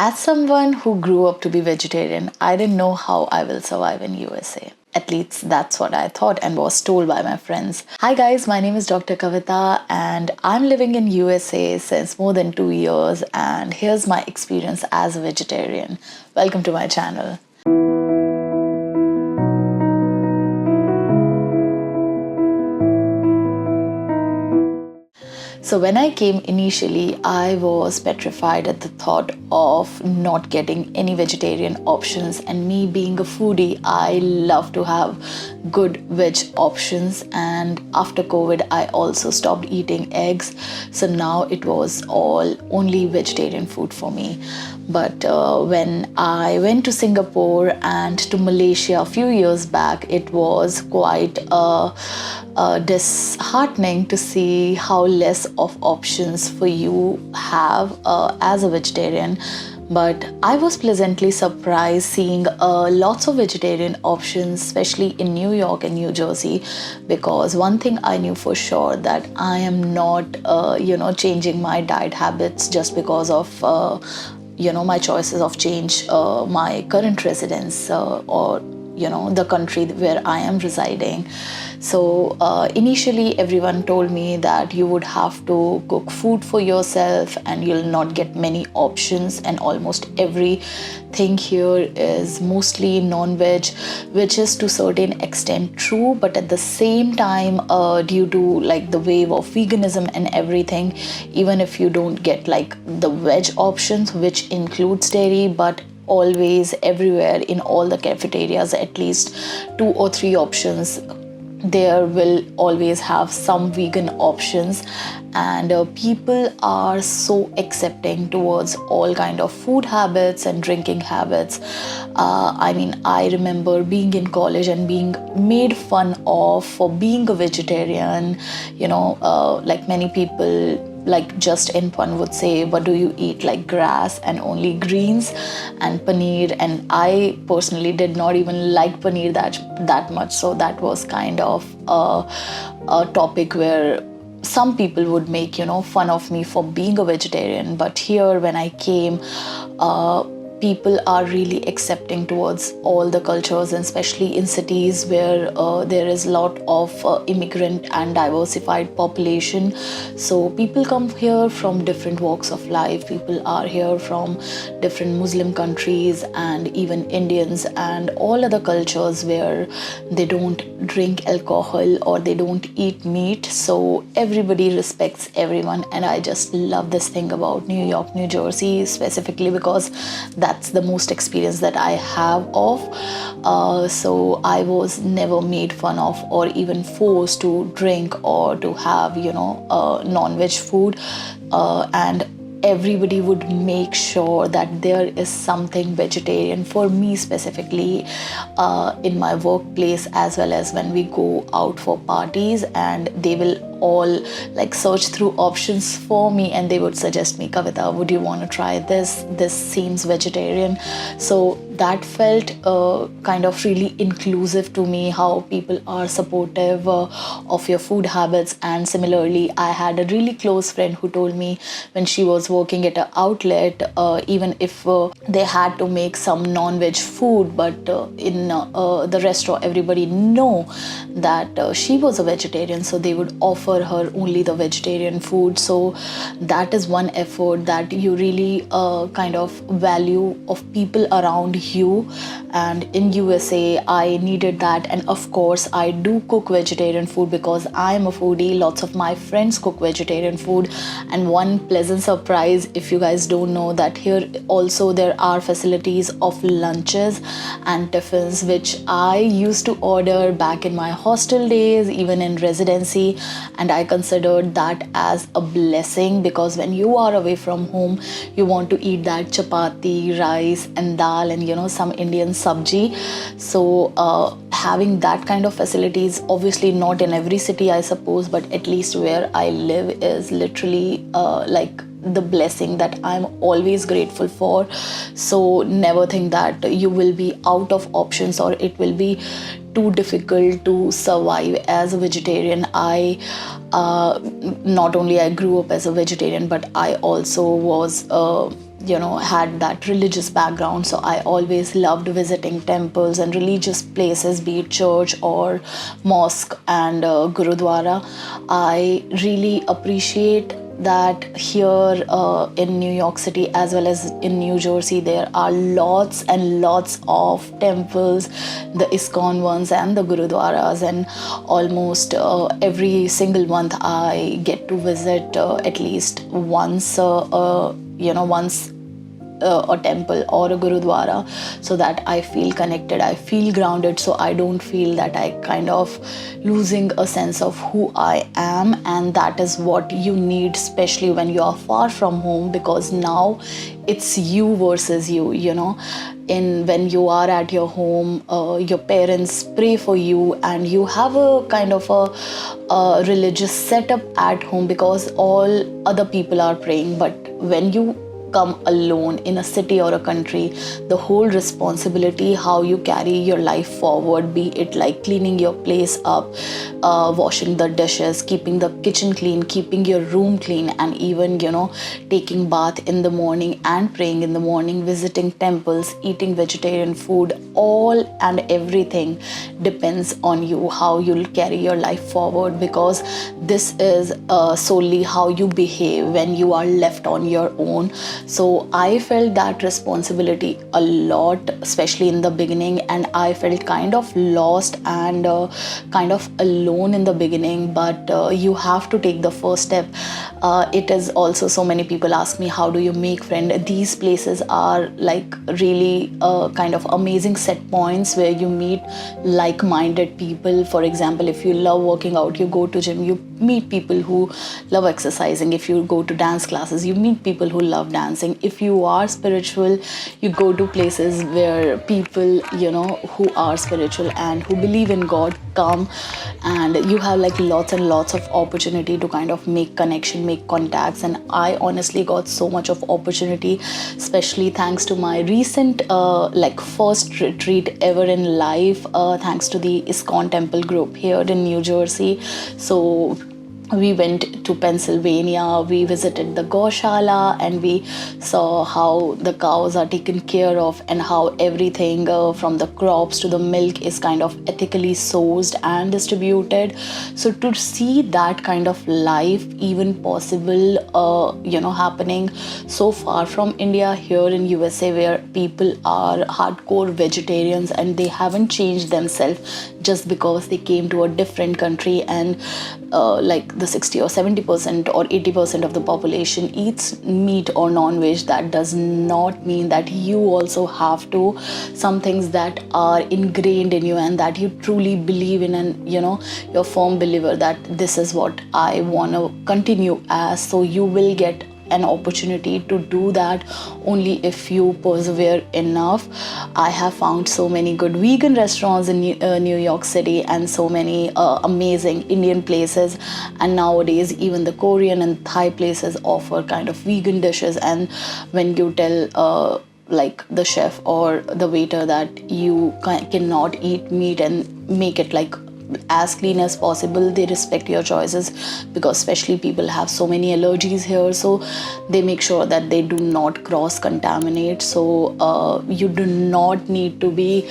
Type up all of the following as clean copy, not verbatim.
As someone who grew up to be vegetarian, I didn't know how I will survive in USA. At least that's what I thought and was told by my friends. Hi guys, my name is Dr. Kavita and I'm living in USA since more than 2 years, and here's my experience as a vegetarian. Welcome to my channel. So when I came initially, I was petrified at the thought of not getting any vegetarian options, and me being a foodie, I love to have good veg options. And after COVID, I also stopped eating eggs, so now it was all only vegetarian food for me. But when I went to Singapore and to Malaysia a few years back, it was quite disheartening to see how less of options for you have as a vegetarian. But I was pleasantly surprised seeing lots of vegetarian options, especially in New York and New Jersey, because one thing I knew for sure, that I am not, changing my diet habits just because of my choices of change my current residence or the country where I am residing. So initially everyone told me that you would have to cook food for yourself and you'll not get many options, and almost everything here is mostly non-veg, which is to certain extent true, but at the same time due to like the wave of veganism and everything, even if you don't get like the veg options which includes dairy, but always everywhere in all the cafeterias at least 2 or 3 options, there will always have some vegan options. And people are so accepting towards all kind of food habits and drinking habits. I remember being in college and being made fun of for being a vegetarian. Like many people, like just in fun, would say, what do you eat, like grass and only greens and paneer? And I personally did not even like paneer that much, so that was kind of a topic where some people would make fun of me for being a vegetarian. But here when I came, people are really accepting towards all the cultures, and especially in cities where there is a lot of immigrant and diversified population. So people come here from different walks of life. People are here from different Muslim countries and even Indians and all other cultures where they don't drink alcohol or they don't eat meat. So everybody respects everyone, and I just love this thing about New York, New Jersey specifically, because that's the most experience that I have of. So I was never made fun of or even forced to drink or to have non-veg food, and everybody would make sure that there is something vegetarian for me specifically in my workplace, as well as when we go out for parties, and they will all like search through options for me and they would suggest me, Kavita, would you want to try this seems vegetarian. So that felt kind of really inclusive to me, how people are supportive of your food habits. And similarly, I had a really close friend who told me when she was working at an outlet, even if they had to make some non-veg food, but in the restaurant everybody know that she was a vegetarian, so they would offer her only the vegetarian food. So that is one effort that you really kind of value of people around you. And in USA I needed that, and of course I do cook vegetarian food because I am a foodie. Lots of my friends cook vegetarian food, and one pleasant surprise, if you guys don't know, that here also there are facilities of lunches and tiffins, which I used to order back in my hostel days, even in residency, and I considered that as a blessing, because when you are away from home you want to eat that chapati, rice and dal and some Indian sabji. So having that kind of facilities, obviously not in every city I suppose, but at least where I live, is literally like the blessing that I'm always grateful for. So never think that you will be out of options or it will be too difficult to survive as a vegetarian. I not only I grew up as a vegetarian, but I also was had that religious background, so I always loved visiting temples and religious places, be it church or mosque and gurudwara. I really appreciate that here in New York City as well as in New Jersey, there are lots and lots of temples, the ISKCON ones and the Gurudwaras, and almost every single month I get to visit at least once, once a temple or a gurudwara, so that I feel connected, I feel grounded, so I don't feel that I kind of losing a sense of who I am. And that is what you need, especially when you are far from home, because now it's you versus you, in when you are at your home, your parents pray for you and you have a kind of a religious setup at home because all other people are praying. But when you come alone in a city or a country, the whole responsibility how you carry your life forward, be it like cleaning your place up, washing the dishes, keeping the kitchen clean, keeping your room clean, and even taking bath in the morning and praying in the morning, visiting temples, eating vegetarian food, all and everything depends on you, how you'll carry your life forward, because this is solely how you behave when you are left on your own. So I felt that responsibility a lot, especially in the beginning, and I felt kind of lost and kind of alone in the beginning. But you have to take the first step. It is also, so many people ask me, how do you make friends? These places are like really kind of amazing set points where you meet like-minded people. For example, if you love working out, you go to gym, you meet people who love exercising. If you go to dance classes, you meet people who love dancing. If you are spiritual, you go to places where people who are spiritual and who believe in God come, and you have like lots and lots of opportunity to kind of make connection, make contacts. And I honestly got so much of opportunity, especially thanks to my recent first retreat ever in life, thanks to the ISKCON temple group here in New Jersey. So we went to Pennsylvania, we visited the Goshala, and we saw how the cows are taken care of and how everything from the crops to the milk is kind of ethically sourced and distributed. So to see that kind of life even possible, happening so far from India, here in USA, where people are hardcore vegetarians and they haven't changed themselves just because they came to a different country, and like the 60 or 70% or 80% of the population eats meat or non-veg. That does not mean that you also have to. Some things that are ingrained in you and that you truly believe in, and you're a firm believer that this is what I want to continue as, so you will get an opportunity to do that only if you persevere enough. I have found so many good vegan restaurants in New York City, and so many amazing Indian places, and nowadays even the Korean and Thai places offer kind of vegan dishes. And when you tell like the chef or the waiter that you cannot eat meat and make it like as clean as possible, they respect your choices, because especially people have so many allergies here, so they make sure that they do not cross contaminate. So you do not need to be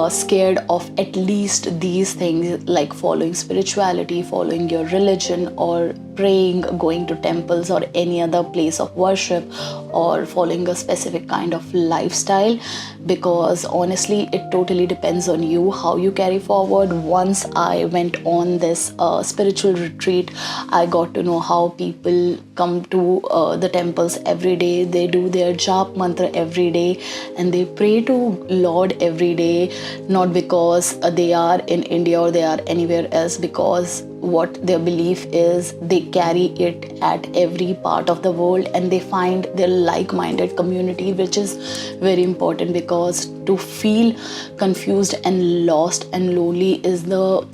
scared of at least these things, like following spirituality, following your religion, or praying, going to temples or any other place of worship, or following a specific kind of lifestyle, because honestly it totally depends on you how you carry forward. Once I went on this spiritual retreat, I got to know how people come to the temples every day, they do their jap mantra every day, and they pray to Lord every day, not because they are in India or they are anywhere else, because what their belief is, they carry it at every part of the world, and they find their like-minded community, which is very important, because to feel confused and lost and lonely is the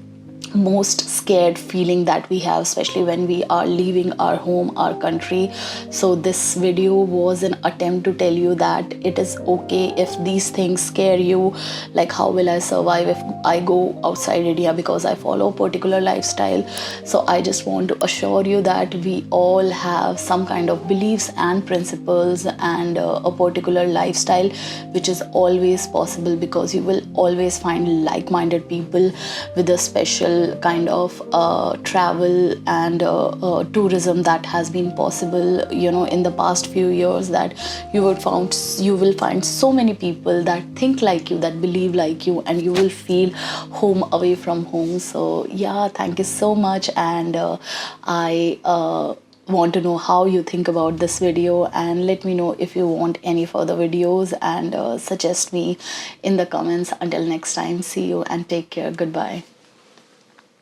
most scared feeling that we have, especially when we are leaving our home, our country. So this video was an attempt to tell you that it is okay if these things scare you, like how will I survive if I go outside India because I follow a particular lifestyle. So I just want to assure you that we all have some kind of beliefs and principles and a particular lifestyle which is always possible, because you will always find like-minded people with a special kind of travel and tourism that has been possible, in the past few years, that you will find so many people that think like you, that believe like you, and you will feel home away from home. So yeah, thank you so much, and I want to know how you think about this video, and let me know if you want any further videos, and suggest me in the comments. Until next time, see you and take care. Goodbye.